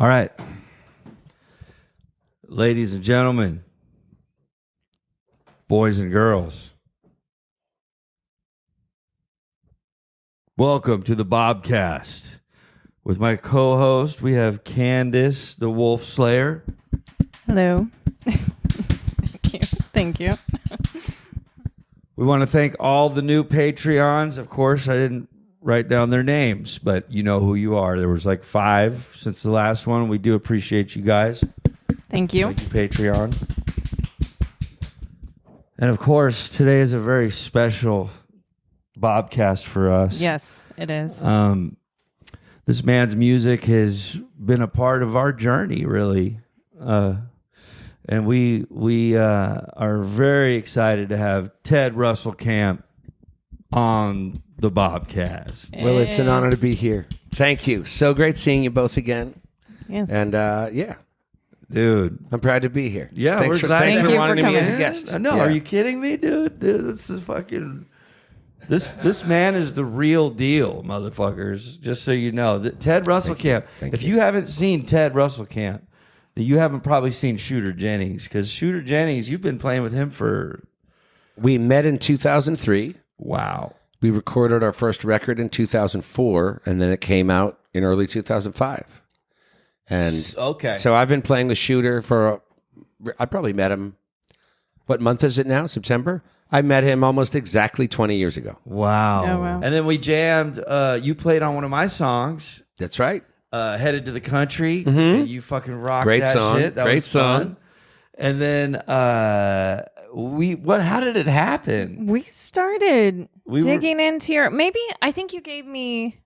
All right. Ladies and gentlemen, boys and girls, welcome to the BOBCAST. With my co-host, we have Candace, the Wolf Slayer. Hello. Thank you. Thank you. We want to thank all the new Patreons. Of course, I didn't write down their names, but you know who you are. There was like 5 since the last one. We do appreciate you guys. Thank you. Thank you, Patreon. And of course, today is a very special BOBCAST for us. Yes, it is. This man's music has been a part of our journey, really. And we are very excited to have Ted Russell Kamp on the BOBCAST. Well, it's an honor to be here. Thank you. So great seeing you both again. Yes. And yeah, Dude. I'm proud to be here. Yeah, thanks we're for, glad thanks Thank for you wanting for me as a coming. guest. No, Yeah. are you kidding me, dude? This is fucking... This man is the real deal, motherfuckers. Just so you know. Ted Russell Kamp. If you haven't seen Ted Russell Kamp, then you haven't probably seen Shooter Jennings. Because Shooter Jennings, you've been playing with him for... We met in 2003. Wow. We recorded our first record in 2004, and then it came out in early 2005. And Okay. so I've been playing with Shooter for... I probably met him... What month is it now? September? I met him almost exactly 20 years ago. Wow. Oh, wow. And then we jammed. You played on one of my songs, That's right. Headed to the Country. And you fucking rocked Great that song. shit. That Great was song. fun. And then how did it happen? We started We were- digging into your... Maybe, I think you gave me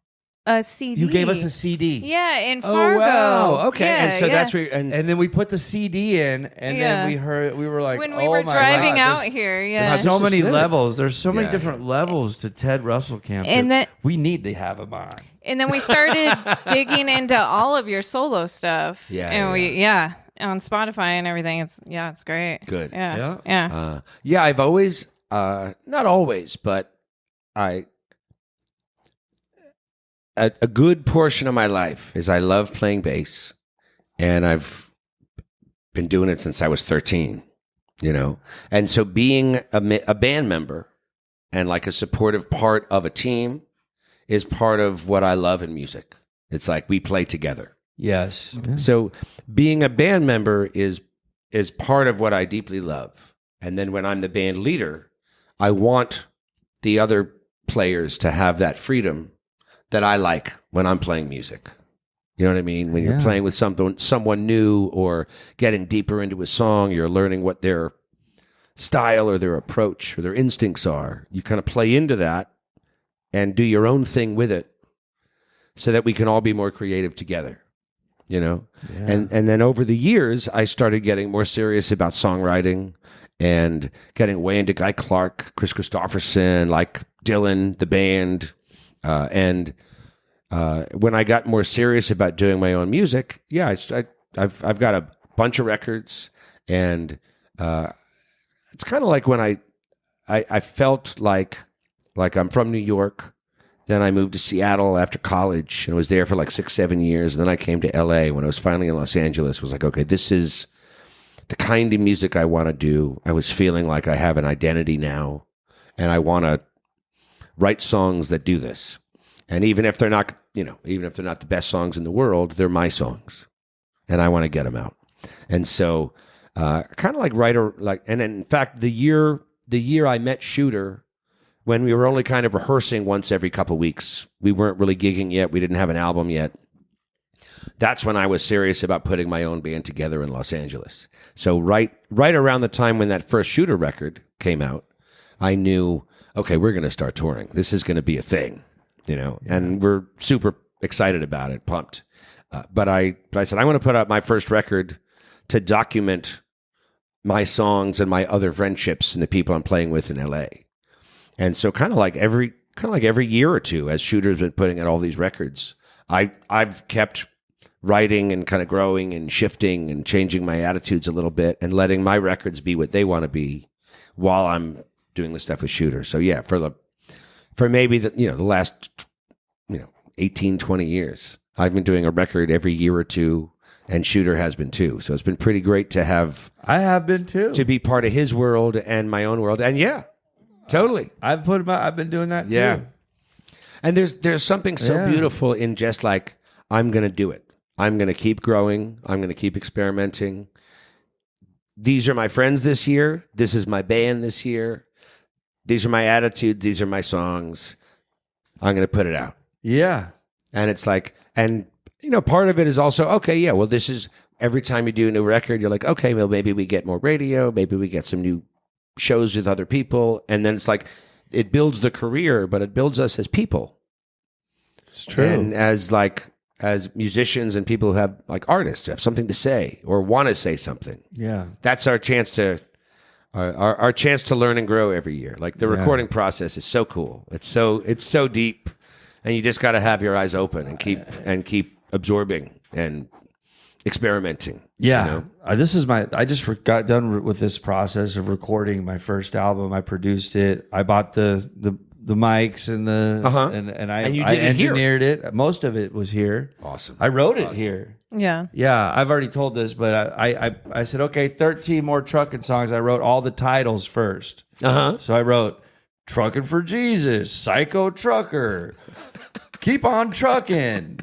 a CD. You gave us a CD. Yeah, in Oh, Fargo. wow. Okay. Yeah, and so yeah. that's where... And And then we put the CD in, and then we were like, when we oh were my driving God, out there's- here. There's Yeah. so This is many good. levels. There's so many Yeah. different levels to Ted Russell Kamp. And that that- we need to have him on. And then we started digging into all of your solo stuff. Yeah, And yeah. on Spotify and everything. It's great. Good. Yeah. Yeah? Yeah. I've always, not always, but a good portion of my life is I love playing bass, and I've been doing it since I was 13, you know? And so being a band member and like a supportive part of a team is part of what I love in music. It's like we play together. Yes. So being a band member is part of what I deeply love. And then when I'm the band leader, I want the other players to have that freedom that I like when I'm playing music. You know what I mean? When you're playing with someone new or getting deeper into a song, you're learning what their style or their approach or their instincts are. You kind of play into that and do your own thing with it so that we can all be more creative together. You know, and then over the years, I started getting more serious about songwriting and getting way into Guy Clark, Chris Christopherson, like Dylan, the band. And when I got more serious about doing my own music, I've got a bunch of records, and it's kind of like when I felt like I'm from New York. Then I moved to Seattle after college and was there for like 6-7 years. And then I came to LA when I was finally in Los Angeles. Was like, okay, this is the kind of music I want to do. I was feeling like I have an identity now, and I want to write songs that do this. And even if they're not, even if they're not the best songs in the world, they're my songs, and I want to get them out. And so, kind of and in fact, the year I met Shooter, when we were only kind of rehearsing once every couple weeks, we weren't really gigging yet. We didn't have an album yet. That's when I was serious about putting my own band together in Los Angeles. So right around the time when that first Shooter record came out, I knew, okay, we're going to start touring. This is going to be a thing, and we're super excited about it, pumped. But I said, I want to put out my first record to document my songs and my other friendships and the people I'm playing with in LA. And so kind of like every year or two, as Shooter's been putting out all these records, I've kept writing and kind of growing and shifting and changing my attitudes a little bit and letting my records be what they want to be while I'm doing the stuff with Shooter. So yeah, for maybe the last 18, 20 years, I've been doing a record every year or two and Shooter has been too. So it's been pretty great to have I have been too. to be part of his world and my own world. And yeah, totally. I've been doing that Yeah. too. And there's something so beautiful in just like, I'm going to do it. I'm going to keep growing. I'm going to keep experimenting. These are my friends this year. This is my band this year. These are my attitudes. These are my songs. I'm going to put it out. Yeah. And it's like, and you know, part of it is also, okay, yeah, well, this is every time you do a new record, you're like, okay, well, maybe we get more radio. Maybe we get some new shows with other people. And then it's like, it builds the career, but it builds us as people. It's true. And as musicians and people who have like artists who have something to say or want to say something. Yeah. That's our chance to our chance to learn and grow every year. Like the recording process is so cool. It's so deep, and you just got to have your eyes open and keep absorbing and experimenting. Yeah. you know? I just got done with this process of recording my first album. I produced it. I bought the mics and And you I did it here. engineered it. Most of it was here. Awesome. I wrote it here. Yeah. Yeah, I've already told this, but I said, okay, 13 more trucking songs. I wrote all the titles first. So I wrote Trucking for Jesus, Psycho Trucker, Keep on Trucking,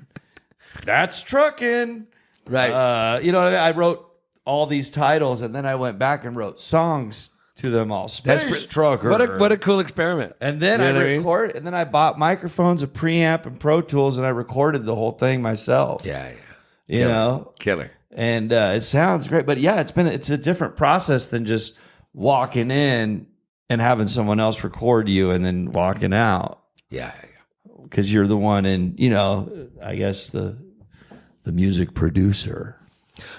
That's Trucking. Right. You know what I mean? I wrote all these titles, and then I went back and wrote songs to them all. Space Trucker. What a cool experiment. And then You know what I mean? and then I bought microphones, a preamp, and Pro Tools, and I recorded the whole thing myself. Yeah. You know? Killer. And it sounds great. But yeah, it's a different process than just walking in and having someone else record you and then walking out. Yeah. Because you're the one in, you know, I guess the music producer.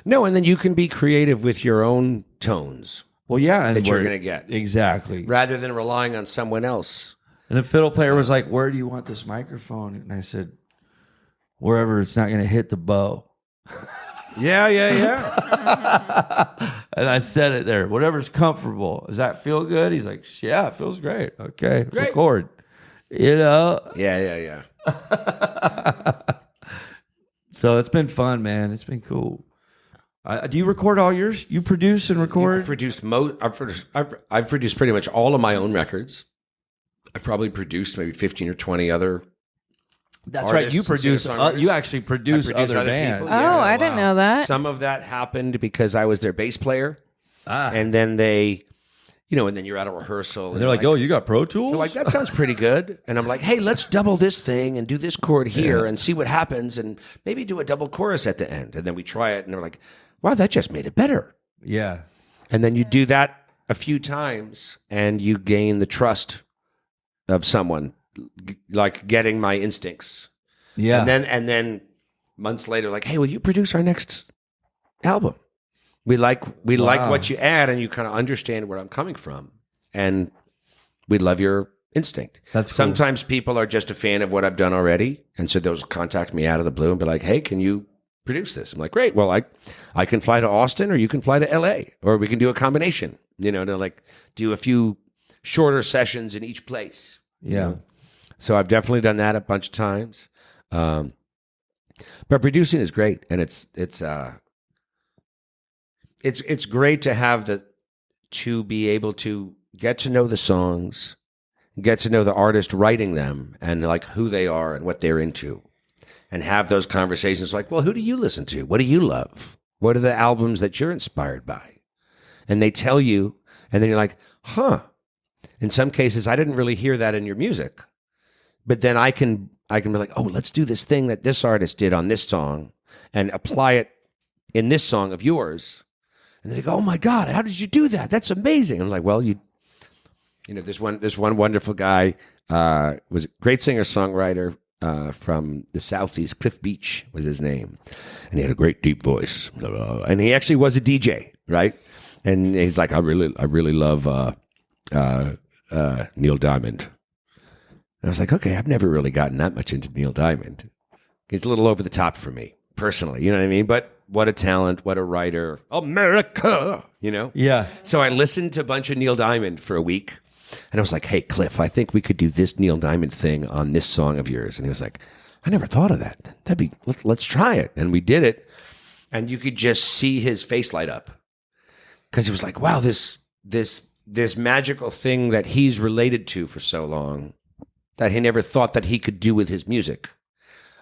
No, and then you can be creative with your own tones Well, yeah. And that you're where- going to get. Exactly. Rather than relying on someone else. And the fiddle player was like, where do you want this microphone? And I said, wherever it's not going to hit the bow. Yeah. And I said it there. Whatever's comfortable. Does that feel good? He's like, yeah, it feels great. Okay, Great. record. You know? Yeah. So it's been fun, man. It's been cool. Do you record all yours? You produce and record? I've produced pretty much all of my own records. I've probably produced maybe 15 or 20 other. That's right. You artists and produce. singer-songwriters. You actually produce other bands. people. Oh, I didn't know that. Some of that happened because I was their bass player, Ah. and then they, you know, and then you're at a rehearsal, And they're like, oh, you got Pro Tools? they're like, that sounds pretty good. And I'm like, hey, let's double this thing and do this chord here and see what happens and maybe do a double chorus at the end. And then we try it and they're like, wow, that just made it better. Yeah. And then you do that a few times and you gain the trust of someone, like getting my instincts. Yeah. And then months later, like, hey, will you produce our next album? We like what you add, and you kind of understand where I'm coming from, and we love your instinct. That's cool. Sometimes people are just a fan of what I've done already, and so they'll contact me out of the blue and be like, hey, can you produce this? I'm like, great. Well, I can fly to Austin, or you can fly to LA, or we can do a combination. You know, to like do a few shorter sessions in each place. Yeah. know? So I've definitely done that a bunch of times. But producing is great, and it's great to have to be able to get to know the songs, get to know the artist writing them, and like who they are and what they're into, and have those conversations like, well, who do you listen to? What do you love? What are the albums that you're inspired by? And they tell you, and then you're like, huh. In some cases, I didn't really hear that in your music, but then I can be like, oh, let's do this thing that this artist did on this song and apply it in this song of yours. And then they go, oh my God, how did you do that? That's amazing. I'm like, well, you know, this one wonderful guy was a great singer-songwriter from the Southeast. Cliff Beach was his name. And he had a great deep voice. And he actually was a DJ, right? And he's like, I really love Neil Diamond. And I was like, okay, I've never really gotten that much into Neil Diamond. He's a little over the top for me, personally. You know what I mean? But what a talent, what a writer. America, you know? Yeah. So I listened to a bunch of Neil Diamond for a week. And I was like, hey, Cliff, I think we could do this Neil Diamond thing on this song of yours. And he was like, I never thought of that. Let's try it. And we did it. and you could just see his face light up because he was like, wow, this magical thing that he's related to for so long that he never thought that he could do with his music.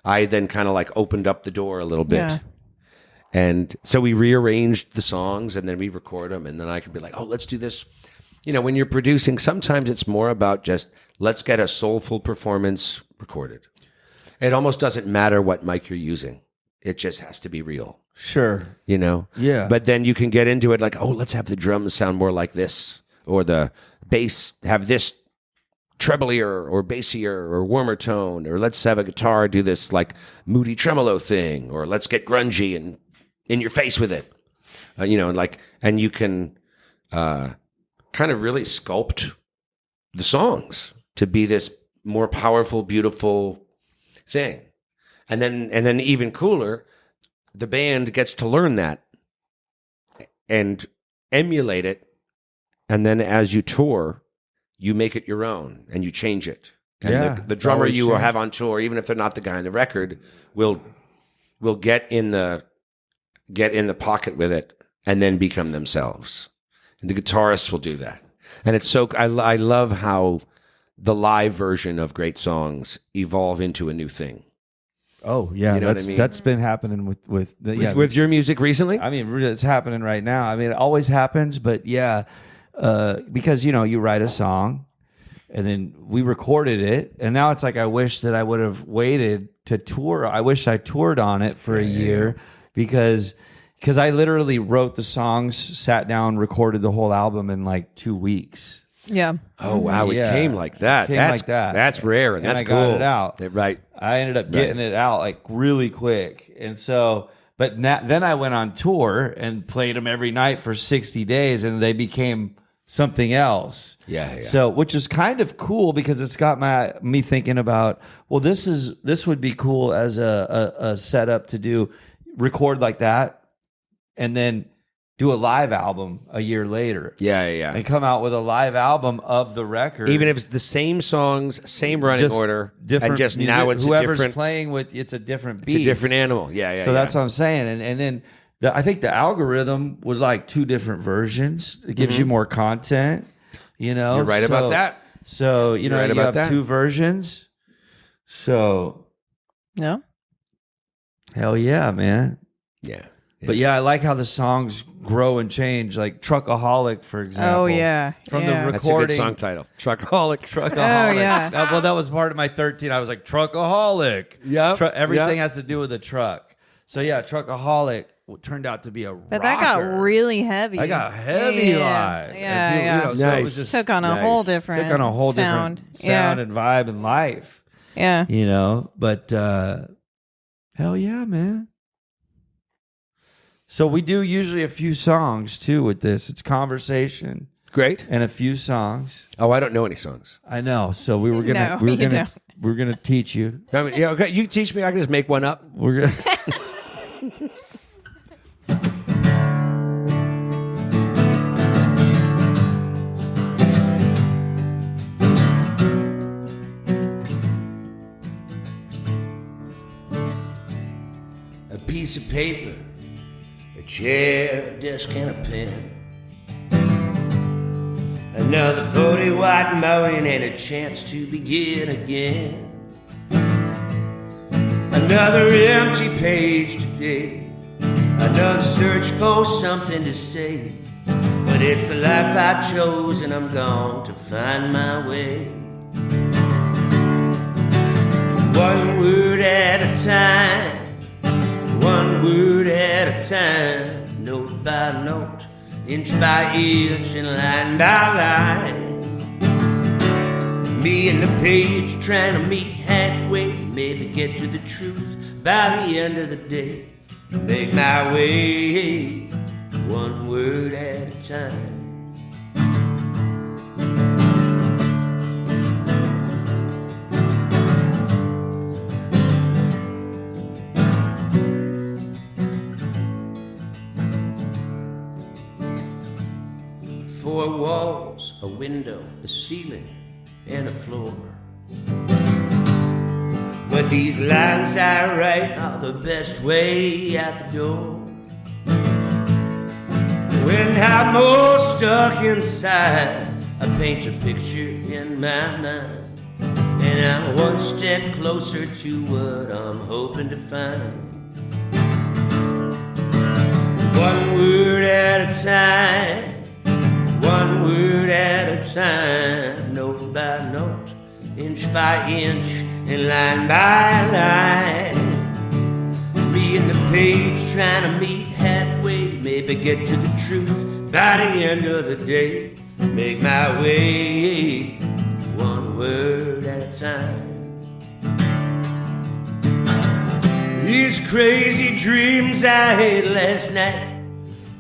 I then kind of like opened up the door a little bit. Yeah. And so we rearranged the songs and then we record them. And then I could be like, oh, let's do this. You know, when you're producing, sometimes it's more about just let's get a soulful performance recorded. It almost doesn't matter what mic you're using. It just has to be real. Sure. You know? Yeah. But then you can get into it like, oh, let's have the drums sound more like this, or the bass have this treblier or bassier or warmer tone, or let's have a guitar do this like moody tremolo thing, or let's get grungy and in your face with it. You know, like, and you can kind of really sculpt the songs to be this more powerful, beautiful thing. And then even cooler, the band gets to learn that and emulate it. And then as you tour, you make it your own and you change it. And the drummer you will have on tour, even if they're not the guy on the record, will get in the pocket with it and then become themselves. And the guitarists will do that. And it's so I love how the live version of great songs evolve into a new thing. Oh yeah, You know what I mean? That's been happening with Your music recently? I mean, it's happening right now. I mean, it always happens, but yeah, because you write a song, and then we recorded it, and now it's like I wish that I would have waited to tour. I wish I toured on it for a year because I literally wrote the songs, sat down, recorded the whole album in like 2 weeks. Yeah. Oh wow, it Yeah. came like that. That's rare and that's I cool. got it out. Right. I ended up getting it out like really quick, and so. But then I went on tour and played them every night for 60 days, and they became something else. Yeah. So, which is kind of cool because it's got me thinking about, well, this would be cool as a setup to record like that, and then do a live album a year later. Yeah. And come out with a live album of the record. Even if it's the same songs, same running order, different and just music, now it's whoever's a different playing with, it's a different beat. It's a different animal. Yeah. So that's what I'm saying. And then I think the algorithm would like 2 different versions. It gives you more content, You're right about that. So, you right about have that. 2 versions. So, Yeah. hell yeah, man. Yeah. But yeah, I like how the songs grow and change. Like Truckaholic, for example. Oh yeah. From yeah. the That's a good recording. song title. Truckaholic. Truckaholic. Oh, yeah. Well, that was part of my 13. I was like, Truckaholic. Yep. Everything has to do with a truck. So yeah, Truckaholic turned out to be a But that got rocker. really heavy. I got heavy yeah. live. Yeah, And yeah. So it was Nice. just Took on a Nice. whole different took on a whole sound. different sound and vibe and life. Yeah. But hell yeah, man. So we do usually a few songs too with this. It's conversation Great. and a few songs. Oh, I don't know any songs. I know. So we were gonna No, you don't. we're gonna teach you. I mean, yeah, okay. You teach me. I can just make one up. We're gonna A piece of paper, a chair, a desk, and a pen. Another 40 watt mowing and a chance to begin again. Another empty page today. Another search for something to say. But it's the life I chose and I'm going to find my way. One word at a time. One word at a time, note by note, inch by inch, and line by line. Me and the page trying to meet halfway, maybe get to the truth by the end of the day. Make my way, one word at a time. Four walls, a window, a ceiling, and a floor. But these lines I write are the best way out the door. When I'm all stuck inside, I paint a picture in my mind, and I'm one step closer to what I'm hoping to find. One word at a time, one word at a time, note by note, inch by inch, and line by line. Me and the page trying to meet halfway, maybe get to the truth by the end of the day. Make my way, one word at a time. These crazy dreams I had last night,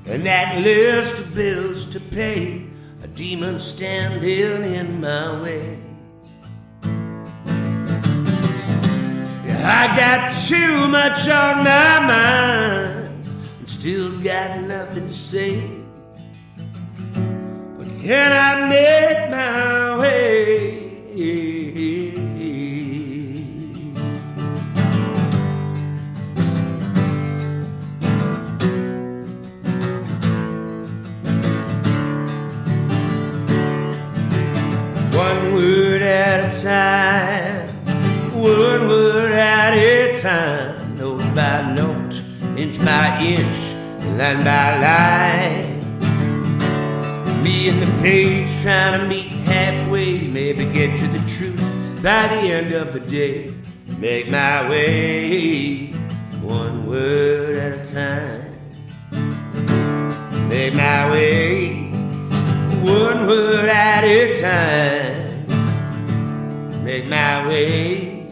and that list of bills to pay, a demon standing in my way. I got too much on my mind and still got nothing to say. But can I make my way? One word at a time, one word at a time, note by note, inch by inch, line by line. Me and the page trying to meet halfway, maybe get to the truth by the end of the day. Make my way, one word at a time. Make my way, one word at a time. Make my way,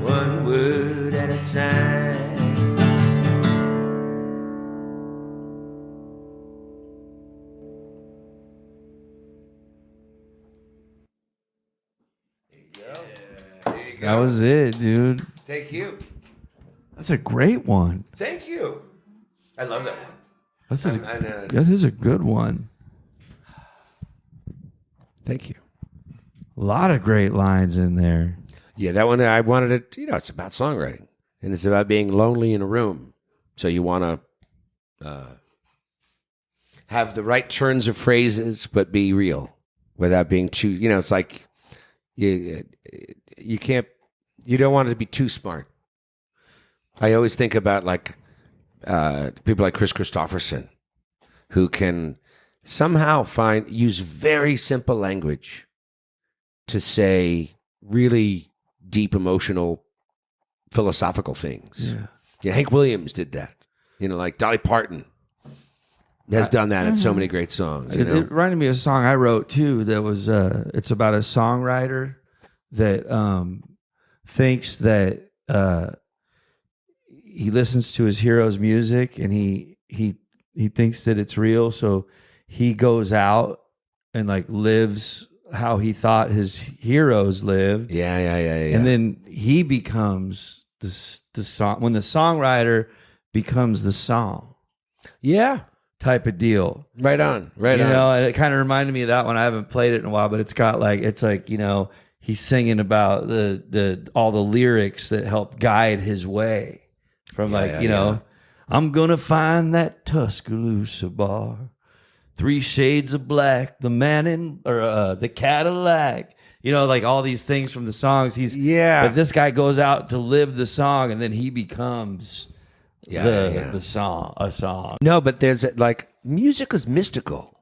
one word at a time. That was it, dude. Thank you. That's a great one. Thank you. I love that one. That is a good one. Thank you. A lot of great lines in there. Yeah, that one, I wanted it, it's about songwriting. And it's about being lonely in a room. So you want to have the right turns of phrases, but be real without being too, it's like you don't want it to be too smart. I always think about like people like Chris Christopherson, who can somehow use very simple language to say really deep, emotional, philosophical things. Yeah, Hank Williams did that. Like Dolly Parton has done that in so many great songs. It reminded me of a song I wrote too. That was it's about a songwriter that thinks that he listens to his hero's music and he thinks that it's real, so he goes out and like lives how he thought his heroes lived. Yeah. And then he becomes the song, when the songwriter becomes the song. Yeah. Type of deal. Right on. And it kind of reminded me of that one. I haven't played it in a while, but it's got like, he's singing about the all the lyrics that helped guide his way from I'm gonna find that Tuscaloosa bar, 3 shades of black, the man in the Cadillac, like all these things from the songs. But this guy goes out to live the song, and then he becomes the song, a song. No, but there's like music is mystical.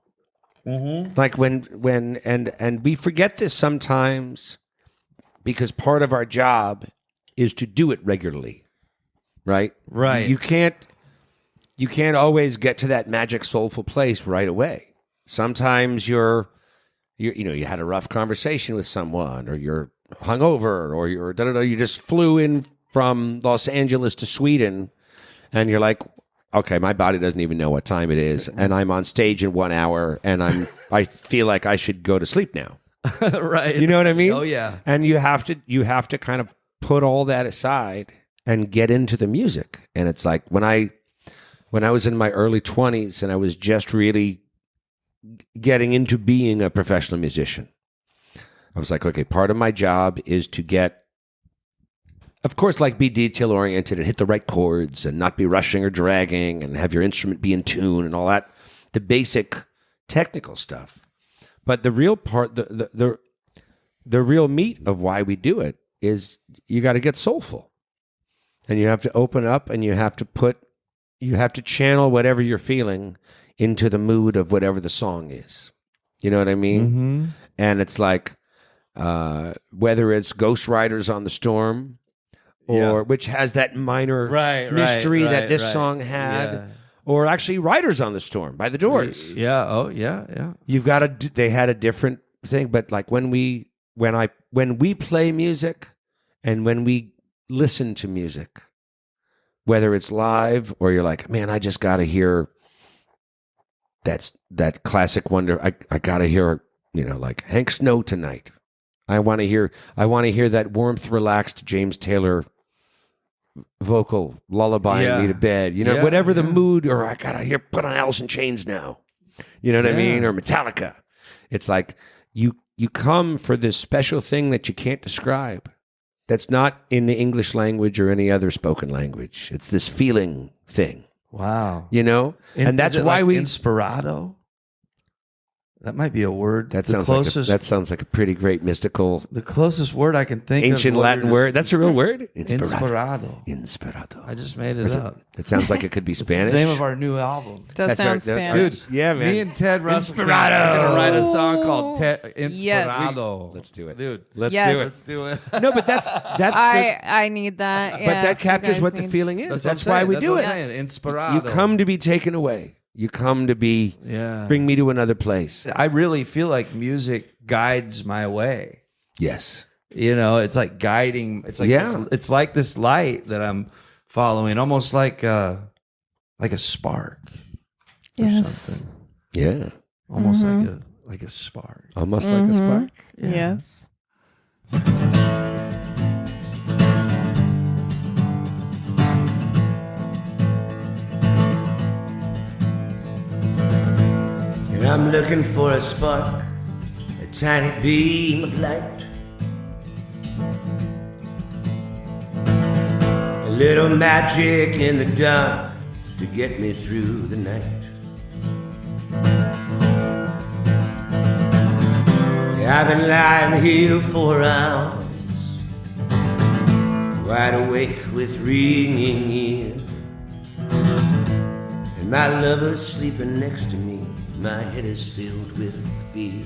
Mm-hmm. Like when we forget this sometimes because part of our job is to do it regularly, right? Right. You can't always get to that magic soulful place right away. Sometimes you had a rough conversation with someone, or you're hungover, or you just flew in from Los Angeles to Sweden, and you're like, okay, my body doesn't even know what time it is, and I'm on stage in 1 hour, and I feel like I should go to sleep now. Right. You know what I mean? Oh yeah. And you have to kind of put all that aside and get into the music. And it's like when I was in my early 20s and I was just really getting into being a professional musician, I was like, okay, part of my job is to get, of course, like be detail oriented and hit the right chords and not be rushing or dragging and have your instrument be in tune and all that. the basic technical stuff. But the real part, the real meat of why we do it is you got to get soulful, and you have to open up, and you have to channel whatever you're feeling into the mood of whatever the song is. You know what I mean? Mm-hmm. And it's like, whether it's Ghost Riders on the Storm, or which has that minor mystery that this song had, or actually Riders on the Storm by the Doors. Yeah. Oh, yeah. You've got to. They had a different thing, but like when we play music, and when we listen to music, whether it's live or you're like, man, I just got to hear that classic wonder. I got to hear, like Hank Snow Tonight. I want to hear that warmth, relaxed James Taylor vocal lullaby me to bed. Whatever the mood, or I got to put on Alice in Chains now. You know what I mean? Or Metallica. It's like you come for this special thing that you can't describe. That's not in the English language or any other spoken language. It's this feeling thing. Wow. And that's is it why like we inspirado. That might be a word. That sounds like a pretty great mystical. The closest word I can think ancient of. Latin word. That's a real word. Inspirado. I just made it up. It sounds like it could be Spanish. The name of our new album. Does sound Spanish. Dude, yeah, man. Me and Ted Russell are Inspirado. going to write a song called Inspirado. Yes. Let's do it. Dude. Let's do it. No, but that's I need that. but that captures what the feeling is. That's why we do it. Inspirado. You come to be taken away. You come to be bring me to another place. I really feel like music guides my way. Yes. It's like guiding. It's like it's like this light that I'm following, almost like a spark. Yes. Yeah. Almost like a spark. Almost like a spark. Yeah. Yes. And I'm looking for a spark, a tiny beam of light, a little magic in the dark to get me through the night. I've been lying here for hours, wide awake with ringing ears, and my lover's sleeping next to me. My head is filled with fear,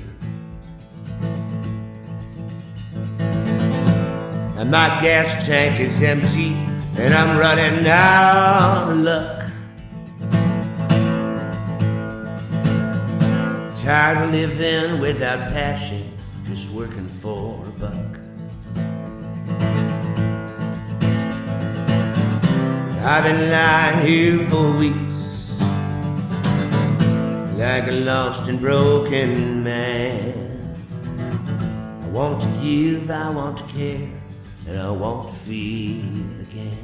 and my gas tank is empty, and I'm running out of luck. Tired of living without passion, just working for a buck. I've been lying here for weeks, like a lost and broken man. I want to give, I want to care, and I want to feel again.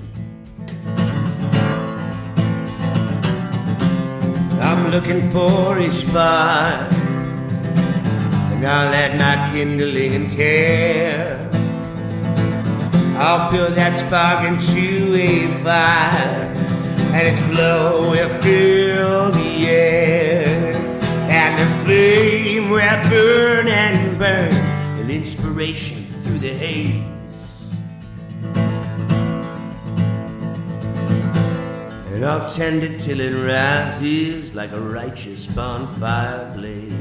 I'm looking for a spark, and I'll add my kindling and care. I'll build that spark into a fire, and its glow will fill the air, and the flame will burn and burn, an inspiration through the haze. And I'll tend it till it rises like a righteous bonfire blaze.